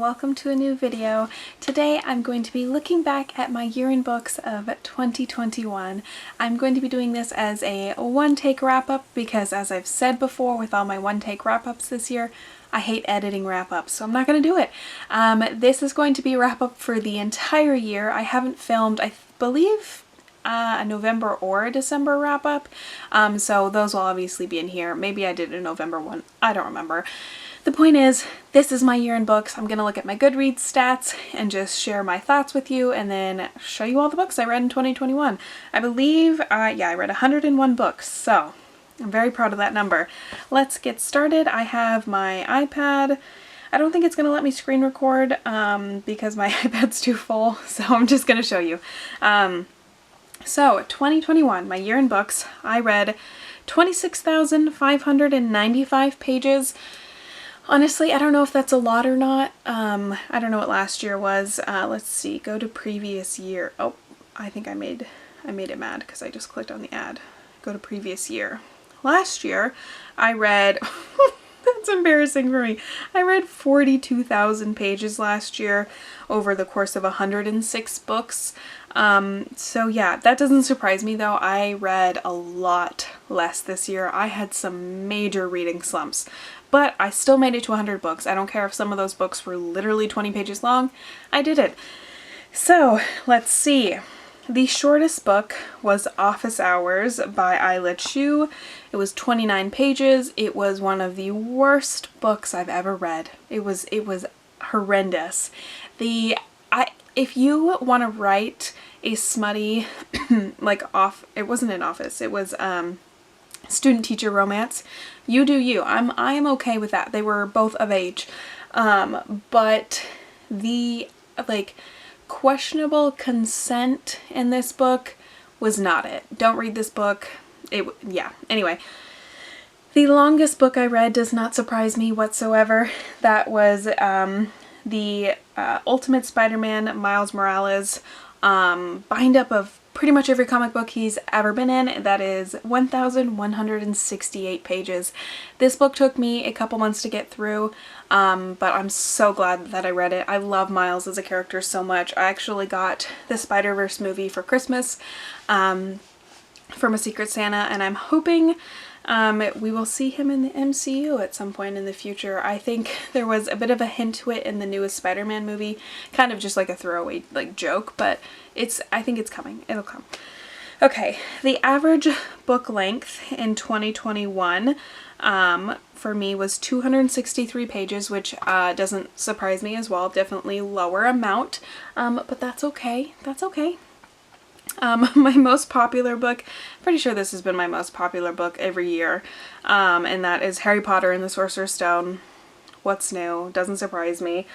welcome to a new video. Today I'm going to be looking back at my year in books of 2021. I'm going to be doing this as a one-take wrap-up because, as I've said before with all my one-take wrap-ups this year, I hate editing wrap-ups, so I'm not going to do it. This is going to be a wrap-up for the entire year. I haven't filmed, I believe, a November or a December wrap-up, so those will obviously be in here. Maybe I did a November one, I don't remember. The point is, this is my year in books. I'm going to look at my Goodreads stats and just share my thoughts with you and then show you all the books I read in 2021. I believe, I read 101 books, so I'm very proud of that number. Let's get started. I have my iPad. I don't think it's going to let me screen record because my iPad's too full, so I'm just going to show you. So 2021, my year in books, I read 26,595 pages. Honestly, I don't know if that's a lot or not. I don't know what last year was. Let's see, go to previous year. Oh, I think I made it mad because I just clicked on the ad. Go to previous year. Last year, I read, that's embarrassing for me. I read 42,000 pages last year over the course of 106 books. So yeah, that doesn't surprise me though. I read a lot less this year. I had some major reading slumps. But I still made it to 100 books. I don't care if some of those books were literally 20 pages long. I did it. So, let's see. The shortest book was Office Hours by Isla Chu. It was 29 pages. It was one of the worst books I've ever read. It was horrendous. If you want to write a smutty, it wasn't an office. It was, student-teacher romance. You do you. I am okay with that. They were both of age. But the, questionable consent in this book was not it. Don't read this book. Yeah. Anyway. The longest book I read does not surprise me whatsoever. That was, the Ultimate Spider-Man Miles Morales, bind-up of pretty much every comic book he's ever been in. That is 1,168 pages. This book took me a couple months to get through, but I'm so glad that I read it. I love Miles as a character so much. I actually got the Spider-Verse movie for Christmas from a Secret Santa, and I'm hoping we will see him in the MCU at some point in the future. I think there was a bit of a hint to it in the newest Spider-Man movie, kind of just like a throwaway joke, but I think it's coming. It'll come. Okay, the average book length in 2021 for me was 263 pages, which doesn't surprise me as well. Definitely lower amount, but that's okay. That's okay. My most popular book, pretty sure this has been my most popular book every year, and that is Harry Potter and the Sorcerer's Stone. What's new? Doesn't surprise me.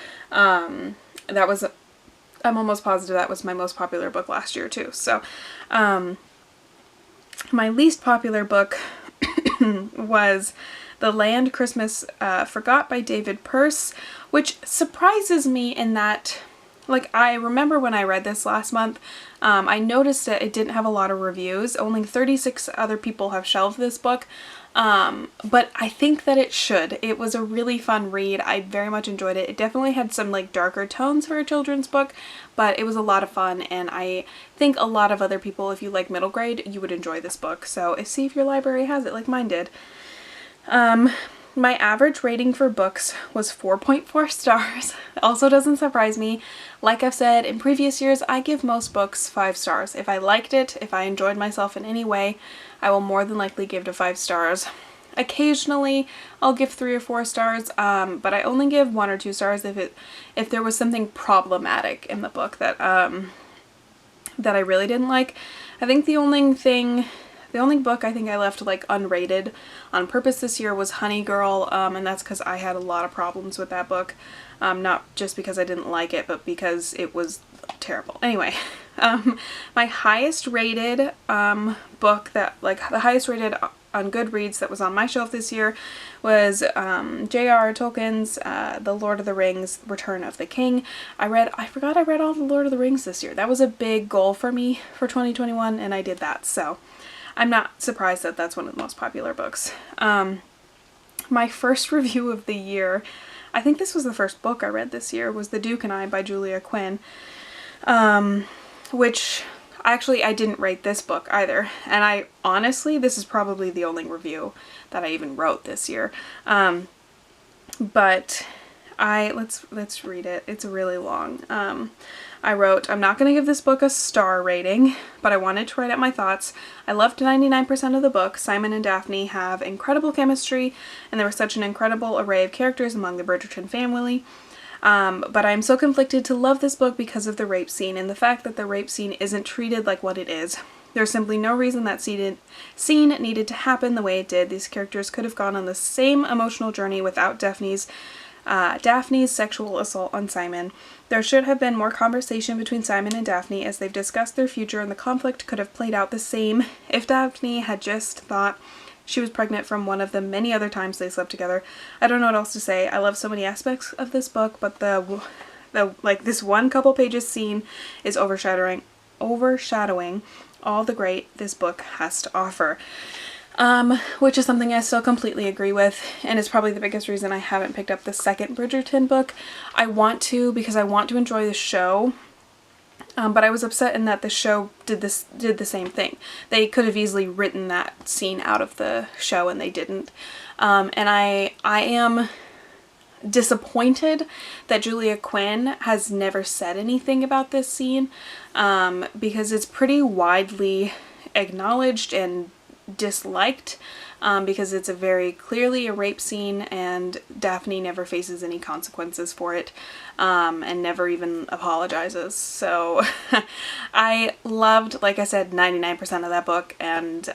I'm almost positive that was my most popular book last year too. So, my least popular book was The Land Christmas Forgot by David Pearce, which surprises me in that, I remember when I read this last month, I noticed that it didn't have a lot of reviews. Only 36 other people have shelved this book, but I think that it should. It was a really fun read. I very much enjoyed it. It definitely had some darker tones for a children's book, but it was a lot of fun, and I think a lot of other people, if you like middle grade, you would enjoy this book. So see if your library has it like mine did. My average rating for books was 4.4 stars. Also doesn't surprise me. Like I've said in previous years, I give most books 5 stars. If I liked it, if I enjoyed myself in any way, I will more than likely give it 5 stars. Occasionally, I'll give 3 or 4 stars, but I only give 1 or 2 stars if there was something problematic in the book that I really didn't like. I think the only book I think I left unrated on purpose this year was Honey Girl, and that's because I had a lot of problems with that book. Not just because I didn't like it, but because it was terrible. Anyway, my highest rated book that, the highest rated on Goodreads that was on my shelf this year was J.R.R. Tolkien's The Lord of the Rings, Return of the King. I forgot I read all the Lord of the Rings this year. That was a big goal for me for 2021, and I did that, so I'm not surprised that that's one of the most popular books. My first review of the year I think this was the first book I read this year, was The Duke and I by Julia Quinn, which actually I didn't rate this book either. And I honestly, this is probably the only review that I even wrote this year. But let's read it. It's really long. I wrote, I'm not going to give this book a star rating, but I wanted to write out my thoughts. I loved 99% of the book. Simon and Daphne have incredible chemistry, and there was such an incredible array of characters among the Bridgerton family. But I'm so conflicted to love this book because of the rape scene, and the fact that the rape scene isn't treated like what it is. There's simply no reason that scene needed to happen the way it did. These characters could have gone on the same emotional journey without Daphne's sexual assault on Simon. There should have been more conversation between Simon and Daphne as they've discussed their future, and the conflict could have played out the same if Daphne had just thought she was pregnant from one of the many other times they slept together. I don't know what else to say. I love so many aspects of this book, but the this one couple pages scene is overshadowing all the great this book has to offer. Which is something I still completely agree with, and is probably the biggest reason I haven't picked up the second Bridgerton book. I want to, because I want to enjoy the show, but I was upset in that the show did the same thing. They could have easily written that scene out of the show, and they didn't. And I am disappointed that Julia Quinn has never said anything about this scene, because it's pretty widely acknowledged and disliked, because it's a very clearly a rape scene, and Daphne never faces any consequences for it, and never even apologizes. So I loved, like I said, 99% of that book, and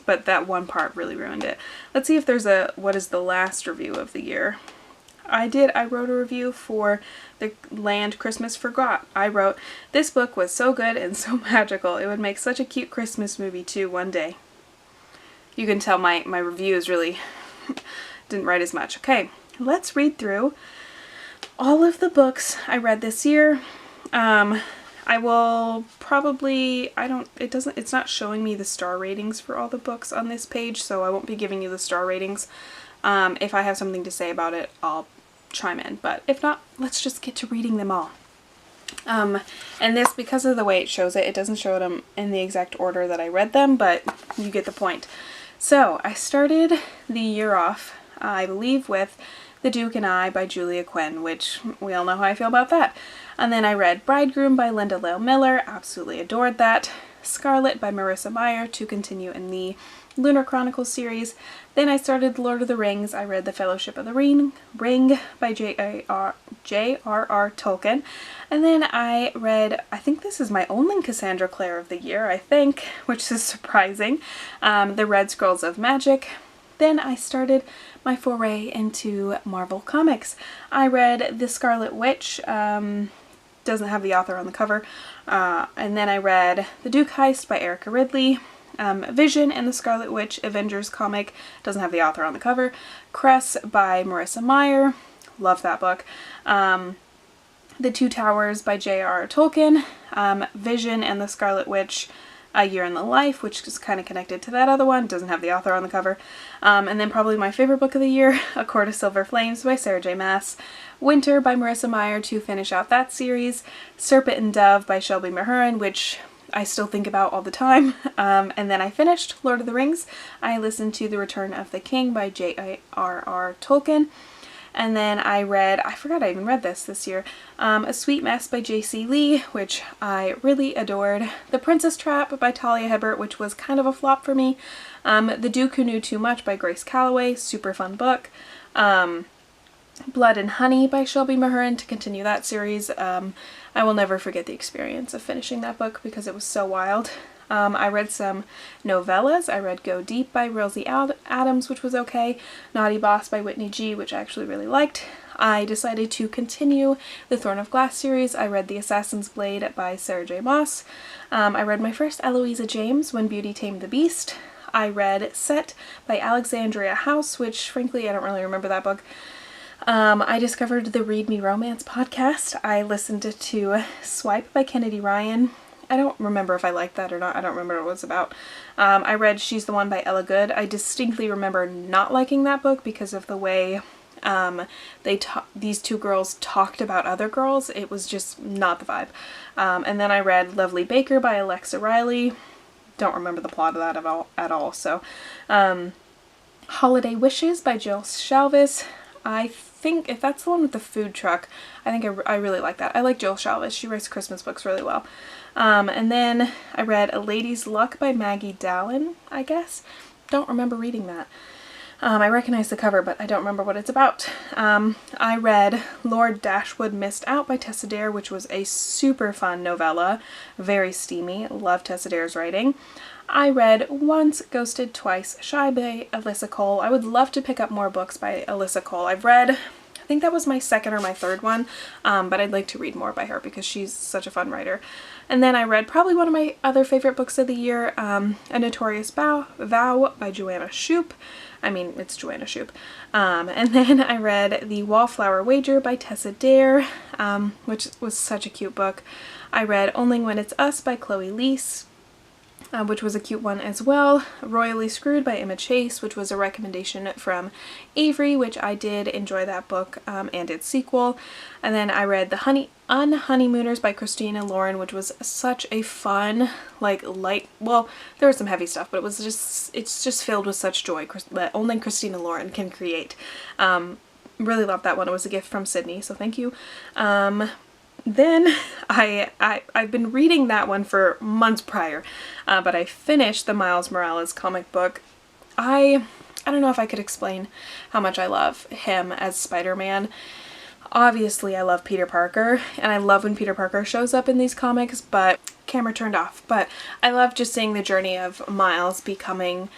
but that one part really ruined it. Let's see if there's what is the last review of the year. I wrote a review for The Land Christmas Forgot. I wrote, this book was so good and so magical. It would make such a cute Christmas movie too one day. You can tell my reviews really didn't write as much. Okay, let's read through all of the books I read this year. I will probably, it's not showing me the star ratings for all the books on this page, so I won't be giving you the star ratings. If I have something to say about it, I'll chime in, but if not, let's just get to reading them all. And this, because of the way it shows it, it doesn't show them in the exact order that I read them, but you get the point. So I started the year off, I believe, with The Duke and I by Julia Quinn, which we all know how I feel about that. And then I read Bridegroom by Lin-Manuel Miranda, absolutely adored that. Scarlet by Marissa Meyer to continue in the Lunar Chronicles series. Then I started Lord of the Rings. I read The Fellowship of the Ring by J.R.R. Tolkien. And then I read, I think this is my only Cassandra Clare of the year, I think, which is surprising, The Red Scrolls of Magic. Then I started my foray into Marvel Comics. I read The Scarlet Witch, doesn't have the author on the cover, and then I read The Duke Heist by Erica Ridley, Vision and the Scarlet Witch Avengers comic, doesn't have the author on the cover, Cress by Marissa Meyer, love that book, The Two Towers by J.R.R. Tolkien, Vision and the Scarlet Witch A Year in the Life, which is kind of connected to that other one, doesn't have the author on the cover, and then probably my favorite book of the year, A Court of Silver Flames by Sarah J. Maas, Winter by Marissa Meyer to finish out that series, Serpent and Dove by Shelby Mahurin, which I still think about all the time, and then I finished Lord of the Rings. I listened to The Return of the King by J.R.R. Tolkien, and then I read, I forgot I even read this year, A Sweet Mess by J.C. Lee, which I really adored, The Princess Trap by Talia Hibbert, which was kind of a flop for me, The Duke Who Knew Too Much by Grace Calloway, super fun book, Blood and Honey by Shelby Mahurin to continue that series. I will never forget the experience of finishing that book because it was so wild. I read some novellas. I read Go Deep by Rosie Adams, which was okay. Naughty Boss by Whitney G, which I actually really liked. I decided to continue the Thorn of Glass series. I read The Assassin's Blade by Sarah J. Maas. I read my first Eloisa James, When Beauty Tamed the Beast. I read Set by Alexandria House, which frankly I don't really remember that book. I discovered the Read Me Romance podcast. I listened to Swipe by Kennedy Ryan. I don't remember if I liked that or not. I don't remember what it was about. I read She's the One by Ella Goode. I distinctly remember not liking that book because of the way These two girls talked about other girls. It was just not the vibe. And then I read Lovely Baker by Alexa Riley. Don't remember the plot of that at all. So, Holiday Wishes by Jill Shalvis. I think if that's the one with the food truck, I think I really like that. I like Jill Shalvis. She writes Christmas books really well. And then I read A Lady's Luck by Maggie Dallin, I guess. Don't remember reading that. I recognize the cover, but I don't remember what it's about. I read Lord Dashwood Missed Out by Tessa Dare, which was a super fun novella. Very steamy. Love Tessa Dare's writing. I read Once, Ghosted, Twice, Shy by Alyssa Cole. I would love to pick up more books by Alyssa Cole. I've read, I think that was my second or my third one, but I'd like to read more by her because she's such a fun writer. And then I read probably one of my other favorite books of the year, A Notorious Vow by Joanna Shupe. I mean, it's Joanna Shupe. And then I read The Wallflower Wager by Tessa Dare, which was such a cute book. I read Only When It's Us by Chloe Leese, which was a cute one as well. Royally Screwed by Emma Chase, which was a recommendation from Avery, which I did enjoy that book, and its sequel. And then I read The Unhoneymooners by Christina Lauren, which was such a fun, like, light, well, there was some heavy stuff, but it's just filled with such joy that only Christina Lauren can create. Really loved that one. It was a gift from Sydney, so thank you. Then I've been reading that one for months prior, but I finished the Miles Morales comic book. I don't know if I could explain how much I love him as Spider-Man. Obviously I love Peter Parker, and I love when Peter Parker shows up in these comics, but camera turned off. But I love just seeing the journey of Miles becoming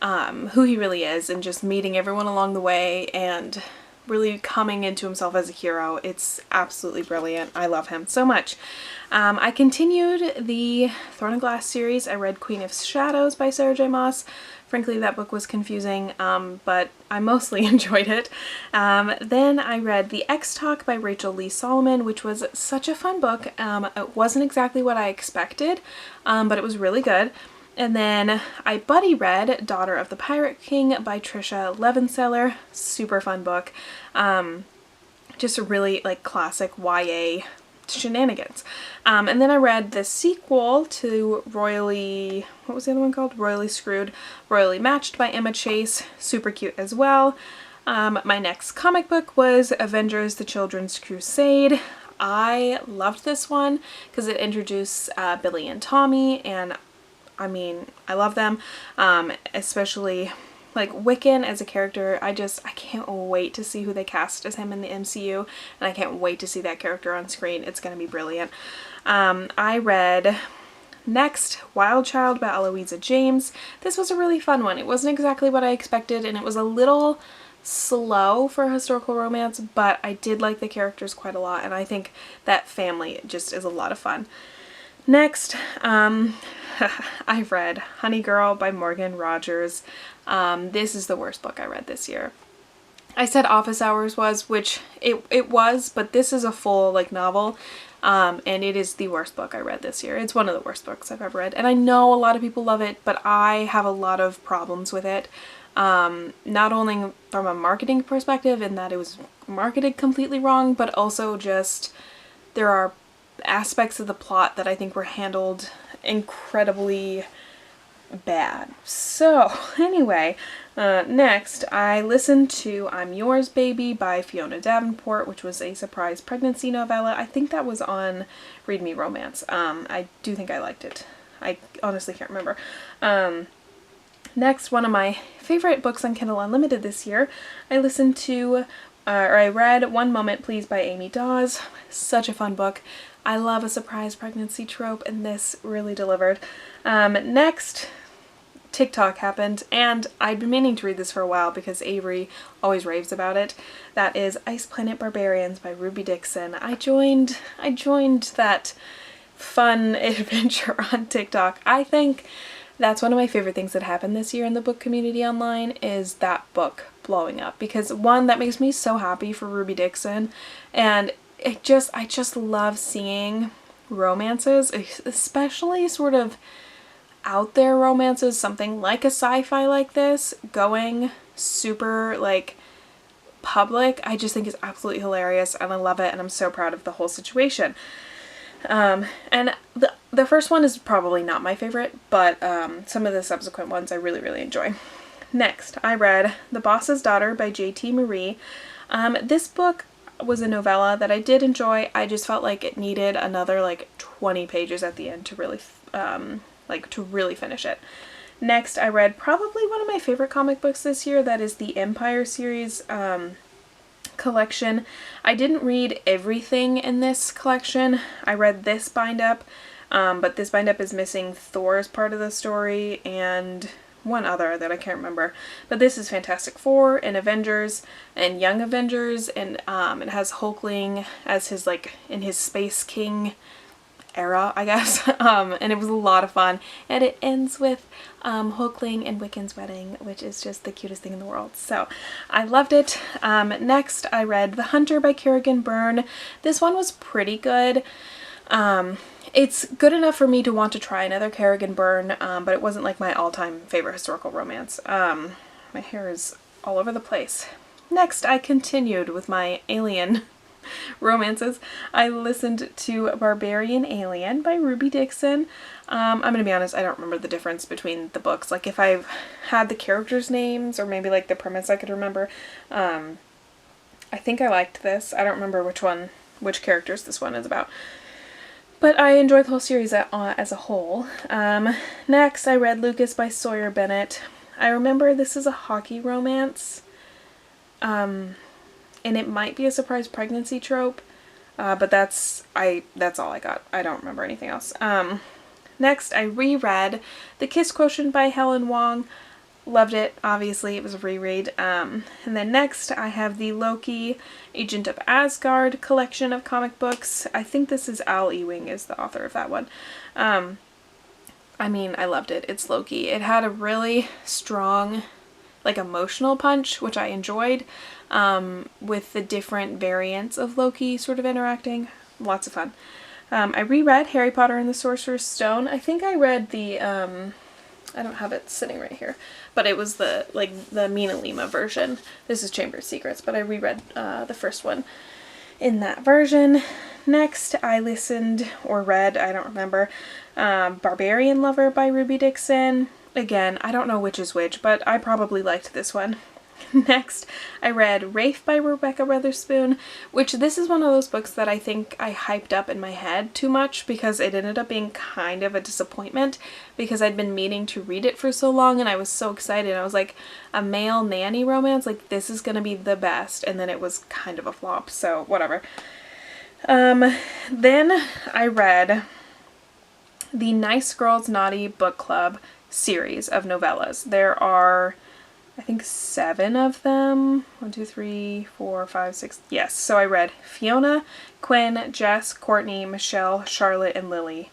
who he really is, and just meeting everyone along the way and really coming into himself as a hero. It's absolutely brilliant. I love him so much. I continued the Throne of Glass series. I read Queen of Shadows by Sarah J. Maas. Frankly, that book was confusing, but I mostly enjoyed it. Then I read The X-Talk by Rachel Lee Solomon, which was such a fun book. It wasn't exactly what I expected, but it was really good. And then I buddy read Daughter of the Pirate King by Trisha Levenseller. Super fun book. Just a really like classic YA shenanigans. And then I read the sequel to Royally, what was the other one called? Royally Screwed, Royally Matched by Emma Chase. Super cute as well. My next comic book was Avengers: The Children's Crusade. I loved this one because it introduced Billy and Tommy, and I mean, I love them, especially like Wiccan as a character. I can't wait to see who they cast as him in the MCU, and I can't wait to see that character on screen. It's going to be brilliant. I read next Wild Child by Louisa James. This was a really fun one. It wasn't exactly what I expected, and it was a little slow for a historical romance, but I did like the characters quite a lot, and I think that family just is a lot of fun. Next, I've read Honey Girl by Morgan Rogers. This is the worst book I read this year. I said Office Hours was, which it was, but this is a full like novel, and it is the worst book I read this year. It's one of the worst books I've ever read, and I know a lot of people love it, but I have a lot of problems with it. Not only from a marketing perspective in that it was marketed completely wrong, but also just there are aspects of the plot that I think were handled incredibly bad. So anyway, next I listened to I'm Yours Baby by Fiona Davenport, which was a surprise pregnancy novella. I think that was on Read Me Romance. I do think I liked it. I honestly can't remember. Next, one of my favorite books on Kindle Unlimited this year, I read One Moment Please by Amy Dawes. Such a fun book. I love a surprise pregnancy trope, and this really delivered. Next, TikTok happened, and I'd been meaning to read this for a while because Avery always raves about it. That is Ice Planet Barbarians by Ruby Dixon. I joined that fun adventure on TikTok. I think that's one of my favorite things that happened this year in the book community online, is that book blowing up, because one, that makes me so happy for Ruby Dixon, and I just love seeing romances, especially sort of out there romances, something like a sci-fi like this, going super like public, I just think is absolutely hilarious, and I love it, and I'm so proud of the whole situation. And the first one is probably not my favorite, but some of the subsequent ones I really, really enjoy. Next, I read The Boss's Daughter by J.T. Marie. This book was a novella that I did enjoy. I just felt like it needed another like 20 pages at the end to really finish it. Next, I read probably one of my favorite comic books this year. That is the Empire series collection. I didn't read everything in this collection. I read this bind-up, but this bind-up is missing Thor's part of the story and one other that I can't remember. But this is Fantastic Four and Avengers and Young Avengers, and it has Hulkling as his, like, in his Space King era, I guess. And it was a lot of fun, and it ends with Hulkling and Wiccan's wedding, which is just the cutest thing in the world. So I loved it. Next, I read The Hunter by Kerrigan Byrne. This one was pretty good. It's good enough for me to want to try another Kerrigan Byrne, but it wasn't like my all-time favorite historical romance. My hair is all over the place. Next, I continued with my alien romances. I listened to Barbarian Alien by Ruby Dixon. I'm gonna be honest, I don't remember the difference between the books. Like, if I've had the characters' names or maybe like the premise I could remember. I think I liked this. I don't remember which characters this one is about. But I enjoyed the whole series as a whole. Next, I read Lucas by Sawyer Bennett. I remember this is a hockey romance. And it might be a surprise pregnancy trope. But that's all I got. I don't remember anything else. Next, I reread The Kiss Quotient by Helen Wong. Loved it, obviously. It was a reread. And then next, I have the Loki Agent of Asgard collection of comic books. I think this is Al Ewing is the author of that one. I mean, I loved it. It's Loki. It had a really strong, like, emotional punch, which I enjoyed, with the different variants of Loki sort of interacting. Lots of fun. I reread Harry Potter and the Sorcerer's Stone. I think I read the, I don't have it sitting right here, but it was the Mina Lima version. This is Chamber of Secrets, but I reread the first one in that version. Next, I listened or read, I don't remember, Barbarian Lover by Ruby Dixon. Again, I don't know which is which, but I probably liked this one. Next, I read Wraith by Rebecca Brotherspoon, which this is one of those books that I think I hyped up in my head too much because it ended up being kind of a disappointment because I'd been meaning to read it for so long and I was so excited. I was like, a male nanny romance, like, this is gonna be the best, and then it was kind of a flop, so whatever. Then I read the Nice Girls Naughty Book Club series of novellas. There are, I think, 7 of them. 1, 2, 3, 4, 5, 6. Yes. So I read Fiona, Quinn, Jess, Courtney, Michelle, Charlotte, and Lily.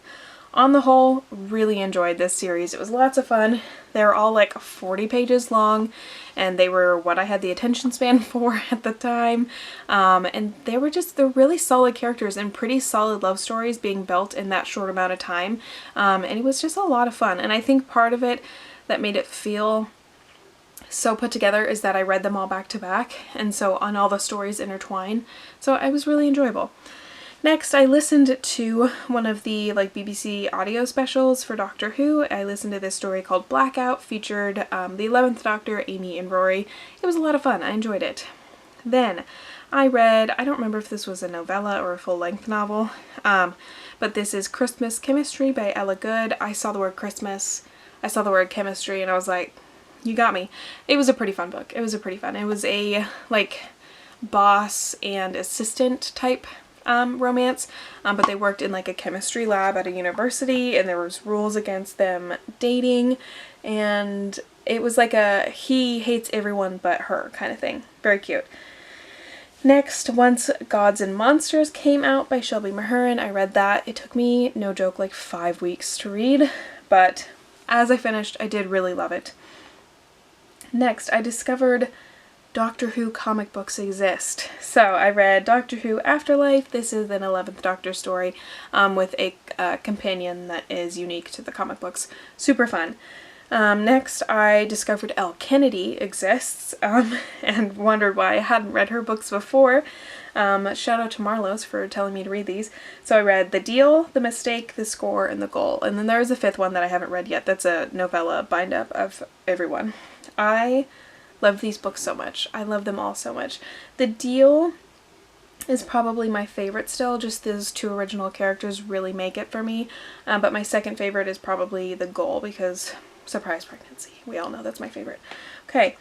On the whole, really enjoyed this series. It was lots of fun. They were all like 40 pages long, and they were what I had the attention span for at the time. And they're really solid characters and pretty solid love stories being built in that short amount of time. And it was just a lot of fun. And I think part of it that made it feel so put together is that I read them all back to back, and so on all the stories intertwine. So it was really enjoyable. Next, I listened to one of the BBC audio specials for Doctor Who. I listened to this story called Blackout, featured the 11th Doctor, Amy and Rory. It was a lot of fun. I enjoyed it. Then I read, I don't remember if this was a novella or a full-length novel, but this is Christmas Chemistry by Ella Goode. I saw the word Christmas, I saw the word chemistry, and I was like, you got me. It was a pretty fun book. It was a boss and assistant type romance, but they worked in like a chemistry lab at a university, and there was rules against them dating, and it was like a he hates everyone but her kind of thing. Very cute. Next, Once Gods and Monsters came out by Shelby Mahurin. I read that. It took me, no joke, like 5 weeks to read, but as I finished, I did really love it. Next, I discovered Doctor Who comic books exist. So I read Doctor Who Afterlife. This is an 11th Doctor story with a companion that is unique to the comic books. Super fun. Next, I discovered Elle Kennedy exists, and wondered why I hadn't read her books before. Shout out to Marlos for telling me to read these. So I read The Deal, The Mistake, The Score, and The Goal. And then there's a fifth one that I haven't read yet. That's a novella bind-up of everyone. I love these books so much. I love them all so much. The Deal is probably my favorite still. Just those two original characters really make it for me. But my second favorite is probably The Goal, because surprise pregnancy. We all know that's my favorite. Okay.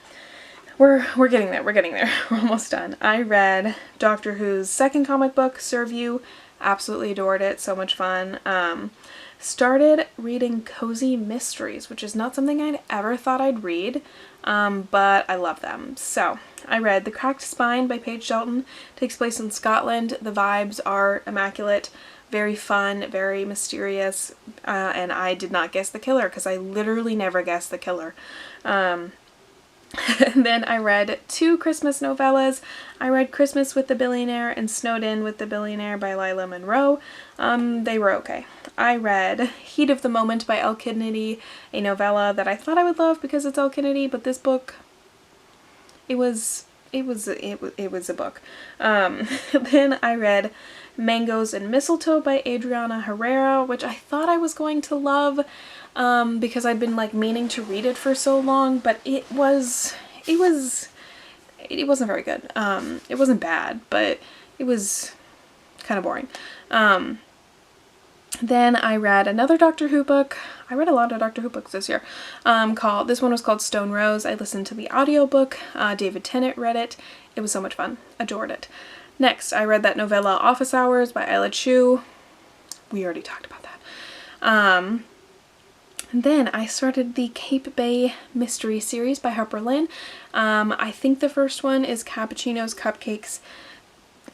We're getting there. We're getting there. We're almost done. I read Doctor Who's second comic book, Serve You. Absolutely adored it. So much fun. Started reading cozy mysteries, which is not something I'd ever thought I'd read, but I love them. So I read The Cracked Spine by Paige Shelton. Takes place in Scotland. The vibes are immaculate. Very fun, very mysterious, and I did not guess the killer, because I literally never guessed the killer. Then I read two Christmas novellas. I read Christmas with the Billionaire and Snowed In with the Billionaire by Lila Monroe. They were okay. I read Heat of the Moment by Elle Kennedy, a novella that I thought I would love because it's Elle Kennedy, but this book, it was a book. Then I read Mangoes and Mistletoe by Adriana Herrera, which I thought I was going to love, because I'd been like meaning to read it for so long, but it wasn't very good. It wasn't bad, but it was kind of boring. Then I read another Doctor Who book. I read a lot of Doctor Who books this year. This one was called Stone Rose. I listened to the audiobook. David Tennant read it. It was so much fun. Adored it. Next, I read that novella Office Hours by Isla Chu. We already talked about that. Then I started the Cape Bay Mystery series by Harper Lynn. I think the first one is Cappuccinos, Cupcakes,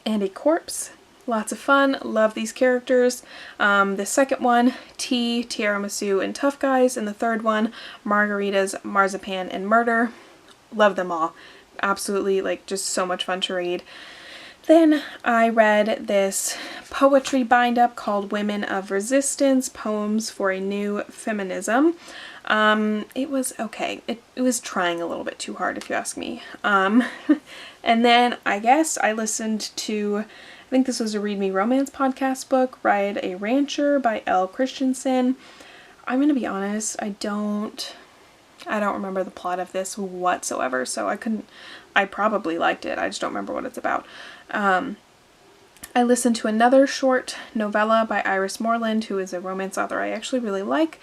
and a Corpse. Lots of fun. Love these characters. The second one, Tea, Tiramisu, and Tough Guys. And the third one, Margaritas, Marzipan, and Murder. Love them all. Absolutely, like, just so much fun to read. Then I read this poetry bind-up called Women of Resistance, Poems for a New Feminism. It was okay. It was trying a little bit too hard, if you ask me. And then I guess I listened to, I think this was a Read Me Romance podcast book, Ride a Rancher by Elle Christensen. I'm going to be honest, I don't remember the plot of this whatsoever, so I probably liked it. I just don't remember what it's about. I listened to another short novella by Iris Morland, who is a romance author I actually really like.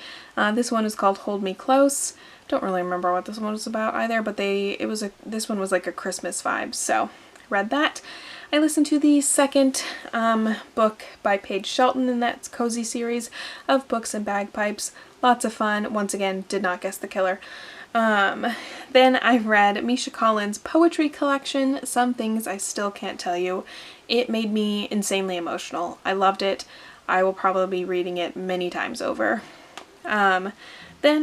This one is called Hold Me Close. Don't really remember what this one was about either, but this one was like a Christmas vibe, so I read that. I listened to the second book by Paige Shelton in that cozy series of books and bagpipes. Lots of fun. Once again, did not guess the killer. Then I read Misha Collins' poetry collection, Some Things I Still Can't Tell You. It made me insanely emotional. I loved it. I will probably be reading it many times over. Then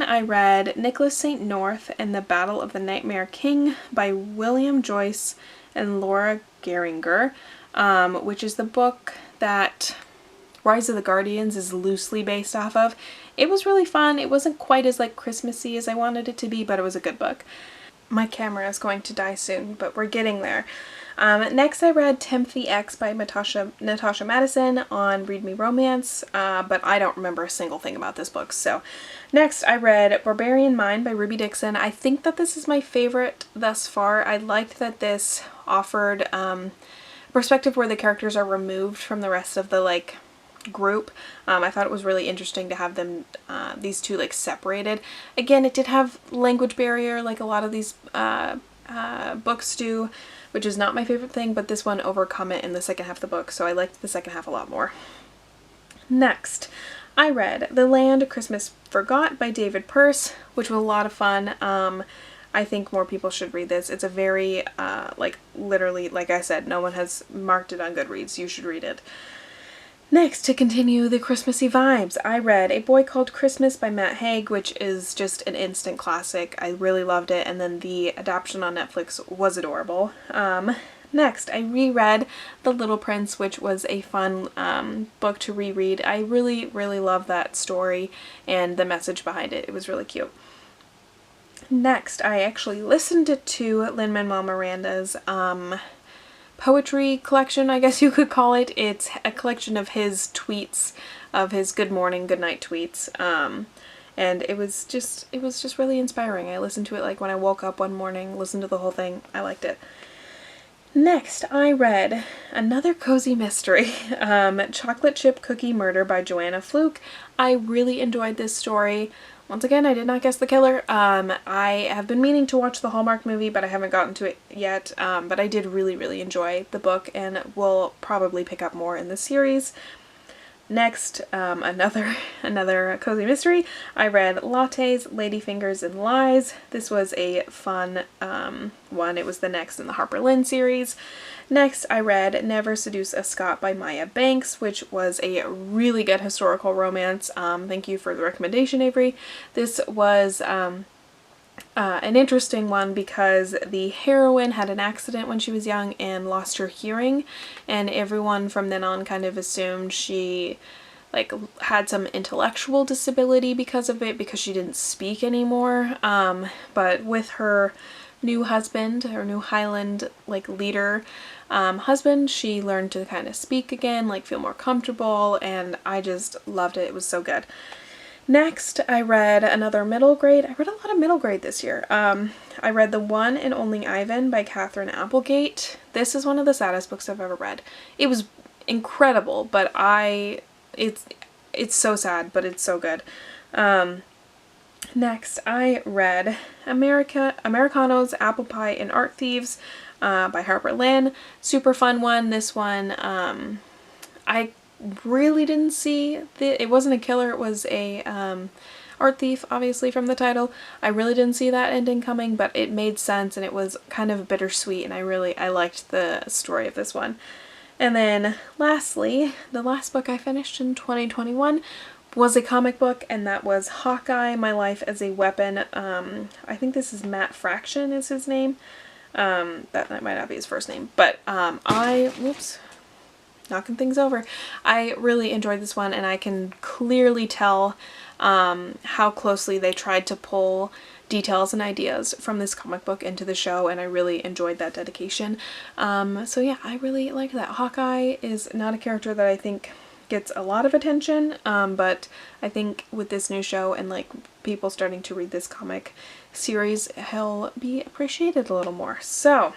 I read Nicholas St. North and the Battle of the Nightmare King by William Joyce and Laura Gehringer, which is the book that Rise of the Guardians is loosely based off of. It was really fun. It wasn't quite as like Christmassy as I wanted it to be, but it was a good book. My camera is going to die soon, but we're getting there. Next I read Timothy X by Natasha Madison on Read Me Romance, but I don't remember a single thing about this book. So next I read Barbarian Mind by Ruby Dixon. I think that this is my favorite thus far. I liked that this offered a perspective where the characters are removed from the rest of the like group. I thought it was really interesting to have them, these two like separated. Again, it did have language barrier like a lot of these books do, which is not my favorite thing, but this one overcome it in the second half of the book, so I liked the second half a lot more. Next, I read The Land Christmas Forgot by David Pearce, which was a lot of fun. I think more people should read this. It's a very, like, literally, like I said, no one has marked it on Goodreads. You should read it. Next, to continue the Christmassy vibes, I read A Boy Called Christmas by Matt Haig, which is just an instant classic. I really loved it, and then the adaptation on Netflix was adorable. Next, I reread The Little Prince, which was a fun book to reread. I really, really love that story and the message behind it. It was really cute. Next, I actually listened to Lin-Manuel Miranda's poetry collection, I guess you could call it. It's a collection of his tweets, of his good morning, good night tweets. And it was just really inspiring. I listened to it like when I woke up one morning, listened to the whole thing. I liked it. Next, I read another cozy mystery, Chocolate Chip Cookie Murder by Joanna Fluke. I really enjoyed this story. Once again, I did not guess the killer. I have been meaning to watch the Hallmark movie, but I haven't gotten to it yet. But I did really enjoy the book, and will probably pick up more in the series. Next, another cozy mystery. I read Lattes, Ladyfingers, and Lies. This was a fun one. It was the next in the Harper Lynn series. Next, I read Never Seduce a Scot by Maya Banks, which was a really good historical romance. Thank you for the recommendation, Avery. This was an interesting one because the heroine had an accident when she was young and lost her hearing, and everyone from then on kind of assumed she like had some intellectual disability because of it, because she didn't speak anymore. But with her new husband, her new Highland like leader husband, she learned to kind of speak again, like feel more comfortable, and I just loved it. It was so good. Next, I read another middle grade. I read a lot of middle grade this year. I read The One and Only Ivan by Katherine Applegate. This is one of the saddest books I've ever read. It was incredible, but it's so sad, but it's so good. Next, I read Americanos, Apple Pie, and Art Thieves by Harper Lynn. Super fun one. This one, I really didn't see it wasn't a killer, it was a art thief, obviously from the title. I really didn't see that ending coming, but it made sense, and it was kind of bittersweet, and I liked the story of this one. And then lastly, the last book I finished in 2021 was a comic book, and that was Hawkeye, My Life as a Weapon. I think this is Matt Fraction is his name. That might not be his first name, but whoops, knocking things over. I really enjoyed this one, and I can clearly tell how closely they tried to pull details and ideas from this comic book into the show, and I really enjoyed that dedication. So yeah, I really like that. Hawkeye is not a character that I think gets a lot of attention, but I think with this new show and like people starting to read this comic series, he'll be appreciated a little more. So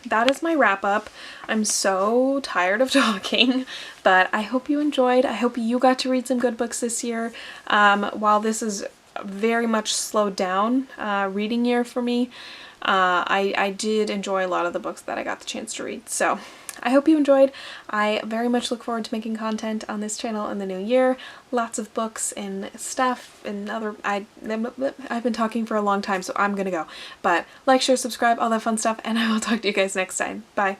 that is my wrap up. I'm so tired of talking, but I hope you enjoyed. I hope you got to read some good books this year. While this is very much slowed down reading year for me, I did enjoy a lot of the books that I got the chance to read. So I hope you enjoyed. I very much look forward to making content on this channel in the new year. Lots of books and stuff and I've been talking for a long time, so I'm gonna go. But like, share, subscribe, all that fun stuff, and I will talk to you guys next time. Bye.